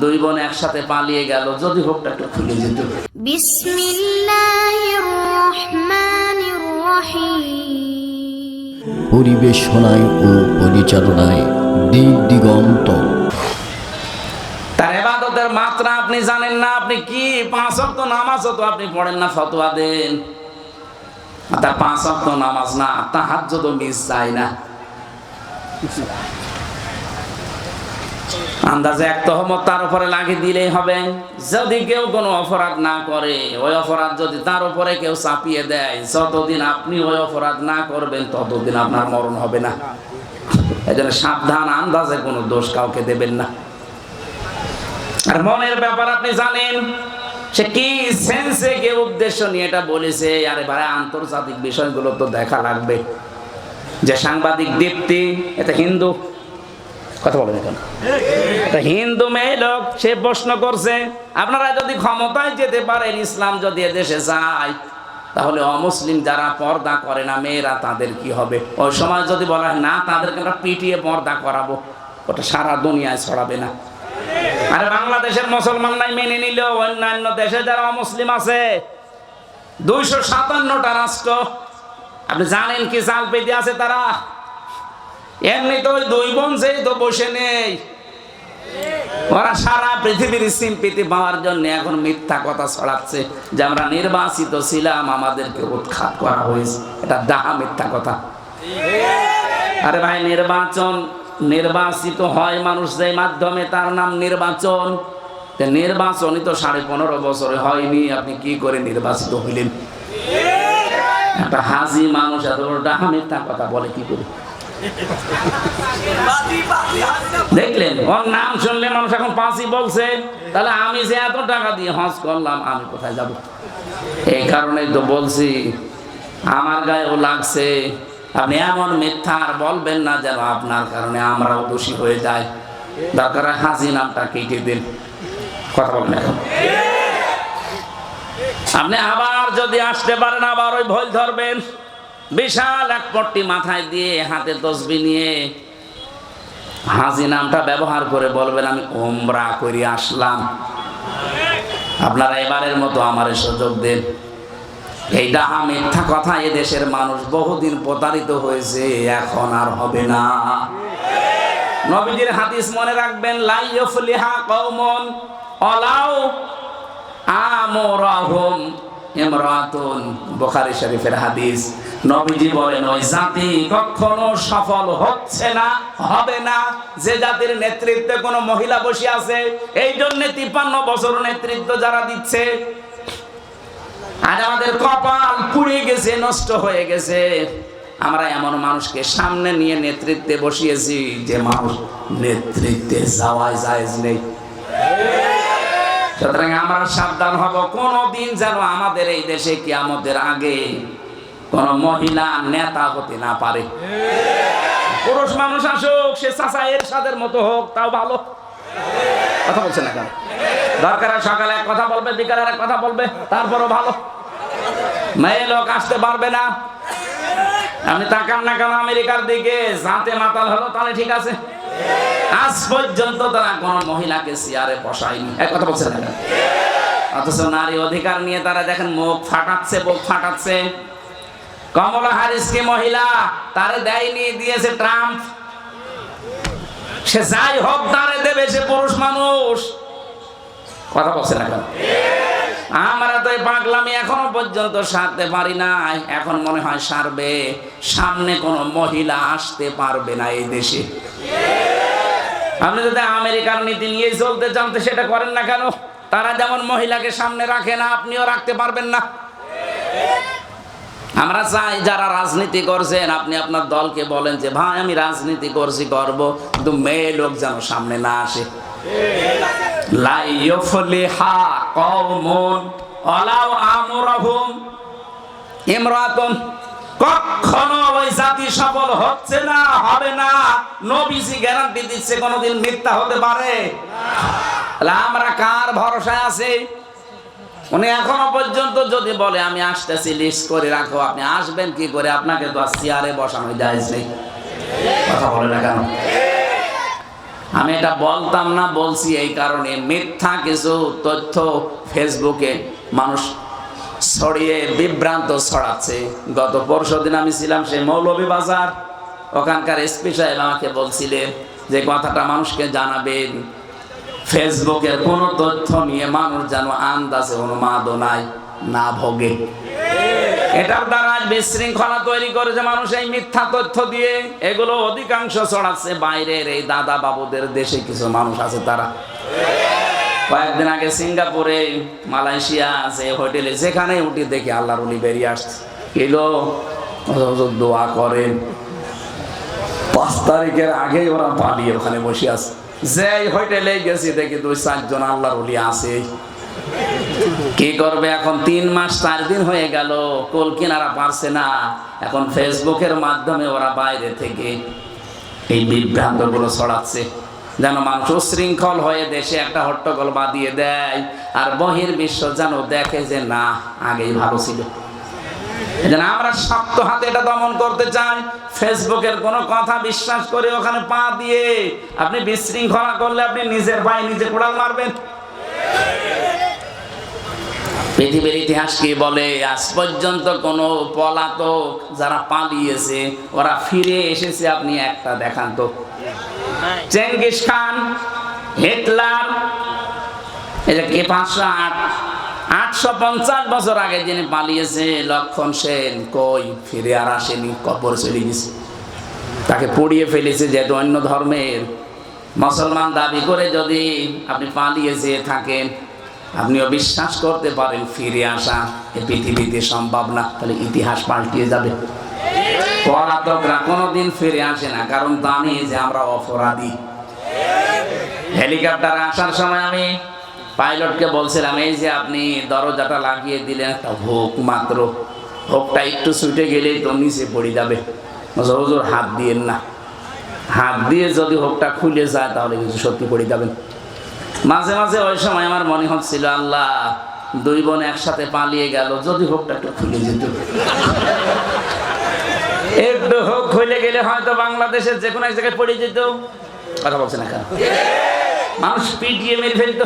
দুই বোন একসাথে পালিয়ে গেল, যদি হোকটা একটু খুলে যেত। বিসমিল্লাহির রহমানির রহিম। পরিবেশনায় ও পরিচালনায় দিক দিগন্ত। তার ইবাদতের মাত্রা আপনি জানেন না, আপনি কি 5 ওয়াক্ত নামাজও তো আপনি পড়েন না, ফতোয়া দেন। তার 5 ওয়াক্ত নামাজ না, তাহাজ্জুদ মিস যায় না। আন্দাজে এক তহমত তার উপরে লাগিয়ে দিলেই হবে। যদি কেউ কোনো অপরাধ না করে, ওই অপরাধ যদি তার উপরে কেউ চাপিয়ে দেয়, যতদিন আপনি ওই অপরাধ না করবেন ততদিন আপনার মরণ হবে না। এজন্য সাবধান, আন্দাজে কোনো দোষ কাউকে দেবেন না। আর মনের ব্যাপার আপনি জানেন, সে কি সেন্সে কে উদ্দেশ্য নিয়ে এটা বলেছে। আরে ভাই, আন্তর্জাতিক বিষয়গুলো তো দেখা লাগবে। যে সাংবাদিক দীপ্তি, এটা হিন্দু, কথা বলেন এখন, এটা হিন্দু মেয়ে লোক, সে প্রশ্ন করছে আপনারা যদি ক্ষমতায় যেতে পারেন, ইসলাম যদি এদেশে যায়, তাহলে অমুসলিম যারা পর্দা করে না মেয়েরা, তাদের কি হবে? ওই সময় যদি বলা হয় না, তাদেরকে আমরা পিটিয়ে পর্দা করাবো, ওটা সারা দুনিয়ায় ছড়াবে না। আরে বাংলাদেশের মুসলমান নাই মেনে নিল, অন্যান্য দেশে যারা অমুসলিম আছে 257টা রাষ্ট্র, আপনি জানেন কি চাল পেতে আছে তারা? এমনি তো ওই দুই বোন যেই তো বসে নেই, ওরা সারা পৃথিবীর সিম্পিতি পাওয়ার জন্য এখন মিথ্যা কথা ছড়াচ্ছে যে আমরা নির্বাচিত ছিলাম, আমাদেরকে উৎখাত করা হয়েছে। এটা ডাহা মিথ্যা কথা। আরে ভাই, নির্বাচিত হয় মানুষ যেই মাধ্যমে, তার নাম নির্বাচন। নির্বাচনই তো 15.5 বছরে হয়নি, আপনি কি করে নির্বাচিত হইলেন? একটা হাজি মানুষ এত বড় ডাহা মিথ্যা কথা বলে কি করে? দেখলেন, ওর নাম শুনলে মানুষ এখন পাঁচই বলছে। তাহলে আমি যে এত টাকা দিয়ে হজ করলাম, আমি কোথায় যাব? এই কারণেই তো বলছি, আমার গায়েও লাগছে। আপনি এমন মিথ্যা আর বলবেন না যেন আপনার কারণে আমরাও দোষী হয়ে যাই। দরকার হাজি নামটা কেটে দিন। কথা বলেন এখন। আপনি আবার যদি আসতে পারেন, আবার ওই ভুল ধরবেন। বিশাল এক পট্টি মাথায় দিয়ে, হাতে তসবি নিয়ে হাজি নামটা ব্যবহার করে বলবেন আমি উমরা করে আসলাম। আপনারা এবারের মতো আমারে সুযোগ দেন। এই ডাহা মিথ্যা কথা এদেশের মানুষ বহুদিন প্রতারিত হয়েছে, এখন আর হবে না। নবীজির হাদিস মনে রাখবেন, লা ইউফলিহা কওমুন ওয়ালাউ আমরাহুম ইমরাতুন, বুখারী শরীফের হাদিস। নবীজি বলেন, ওই জাতি কখনো সফল হচ্ছে না, হবে না, যে জাতির নেতৃত্বে কোনো মহিলা বসে আছে। এই জন্য 53 বছর নেতৃত্ব যারা দিচ্ছে, আর আমাদের কপাল পুড়ে গেছে, নষ্ট হয়ে গেছে। আমরা এমন মানুষকে সামনে নিয়ে নেতৃত্বে বসিয়েছি যে মানুষ নেতৃত্বে যাওয়াই জায়েজ নেই। সুতরাং আমরা সাবধান হব, কোনদিন যেন আমাদের এই দেশে কিয়ামতের আগে কোন মহিলা নেতা হতে না পারে। পুরুষ মানুষ আসুক, সে চাচা এরশাদের মতো হোক, তাও ভালো। কথা বলছে না কেন? দরকার সকালে এক কথা বলবে, বিকালে এক কথা বলবে, তারপরও ভালো। মেয়ে লোক আসতে পারবে না। আপনি তাকান না কেন আমেরিকার দিকে, জাতে মাতাল হলো, তাহলে ঠিক আছে। আজ পর্যন্ত তারা কোন মহিলাকে চেয়ারে বসায়নি। এক কথা বলছে না কেন? অথচ নারী অধিকার নিয়ে তারা দেখেন মুখ ফাটাচ্ছে, বুক ফাটাচ্ছে। কমলা হ্যারিসকে মহিলা তারে দেয়নি, দিয়েছে ট্রাম্প। সে যাই হোক তারে দেবে, সে পুরুষ মানুষ। কথা বলছে না কেন? আমরা তো এই পাগলামি এখনো পর্যন্ত সারতে পারি না। এখন মনে হয় সারবে। সামনে কোন মহিলা আসতে পারবে না এই দেশে। আপনি যদি আমেরিকার নীতি নিয়ে চলতে চান, সেটা করেন না কেন? তারা যেমন মহিলাকে সামনে রাখে না, আপনিও রাখতে পারবেন না। আমরা চাই যারা রাজনীতি করছেন, আপনি আপনার দলকে বলেন যে ভাই আমি রাজনীতি করছি, করবো, কিন্তু মেয়ে লোক যেন সামনে না আসে। লা ইউফলিহা কওমুন ওয়ালাউ আমরাহুম ইমরাতুন, কখনো ওই জাতি সফল হচ্ছে না, হবে না। নবীজি গ্যারান্টি দিচ্ছে কোনোদিন মিথ্যা হতে পারে না। আমরা কার ভরসায় আছি? উনি এখনো পর্যন্ত যদি বলে আমি আসতেছি, লিস্ট করে রাখো, আপনি আসবেন কি করে? আপনাকে তো চেয়ারে বসানো যায় নেই। কথা বলে না কেন? আমি এটা বলতাম না, বলছি এই কারণে মিথ্যা কিছু তথ্য ফেসবুকে মানুষ ছড়িয়ে বিভ্রান্ত ছড়াচ্ছে। গত পরশুদিন আমি ছিলাম সেই মৌলভীবাজার, ওখানকার এসপি সাহেব আমাকে বলছিলেন যে কথাটা মানুষকে জানাবেন, ফেসবুকের কোনো তথ্য নিয়ে মানুষ যেন আন্দাজে উন্মাদনায় না ভোগে। এটার দ্বারা বিশৃঙ্খলা তৈরি করেছে মানুষ এই মিথ্যা তথ্য দিয়ে। এগুলো অধিকাংশ ছড়াচ্ছে বাইরের এই দাদা বাবুদের দেশে কিছু মানুষ আছে তারা। কয়েকদিন আগে সিঙ্গাপুরে, মালয়েশিয়া আছে হোটেলে, যেখানে উঠি দেখি আল্লাহর ওলি বেরিয়ে আসছে, এলো দোয়া করেন। 5 তারিখের আগেই ওরা পালিয়ে ওখানে বসে আছে। যে হোটেলে গেছি দেখি 2-4 জন আল্লাহর ওলি আছে। কি করবে এখন? 3 মাস 4 দিন হয়ে গেল, কোল কিনারা পারছে না। এখন ফেসবুকের মাধ্যমে ওরা বাইরে থেকে এই বিভ্রান্ত গুলো ছড়াচ্ছে, যেন মানুষ উশৃঙ্খল হয়ে দেশে একটা হট্টগোল বাঁধিয়ে দেয়, আর বহির্বিশ্ব যেন দেখে যে না, আগেই ভালো ছিল। এজন্য আমরা শক্ত হাতে এটা দমন করতে চাই। ফেসবুকের কোনো কথা বিশ্বাস করে ওখানে পা দিয়ে আপনি বিশৃঙ্খলা করলে আপনি নিজের পায়ে নিজে কোড়াল মারবেন। পৃথিবীর ইতিহাস কি বলে? আজ পর্যন্ত কোন পলাতক যারা পালিয়েছে ওরা ফিরে এসেছে আপনি একটা দেখান তো। চেঙ্গিস খান, হিটলার, এই যে 850 বছর আগে যিনি পালিয়েছে লক্ষণ সেন, কই ফিরে আর আসেনি, কবর চলে গেছে। তাকে পুড়িয়ে ফেলেছে। যেহেতু অন্য ধর্মের মুসলমান দাবি করে যদি আপনি পালিয়ে যেয়ে থাকেন, আপনিও বিশ্বাস করতে পারেন ফিরে আসা এই পৃথিবীতে সম্ভব না, তাহলে ইতিহাস পাল্টিয়ে যাবে। পলাতকরা কোনোদিন ফিরে আসে না, কারণ জানে যে আমরা অপরাধী। হেলিকপ্টারে আসার সময় আমি পাইলটকে বলছিলাম, এই যে আপনি দরজাটা লাগিয়ে দিলেন, একটা হুক মাত্র, হুকটা একটু ছুটে গেলেই তো নিচে পড়ে যাবে। হুজুর হাত দিয়েন না, হাত দিয়ে যদি হুকটা খুলে যায় তাহলে কিন্তু সত্যি পড়ে যাবেন। মাঝে মাঝে ওই সময় আমার মনে হচ্ছিল, আল্লাহ 2 বোন একসাথে পালিয়ে গেল, যদি হুকটা একটু খুলে যেত। একটু হুক খুলে গেলে হয়তো বাংলাদেশের যে কোনো এক জায়গায় পড়ে যেত। কথা বলছে না কেন? মানুষ পিটিয়ে মেরে ফেলতো।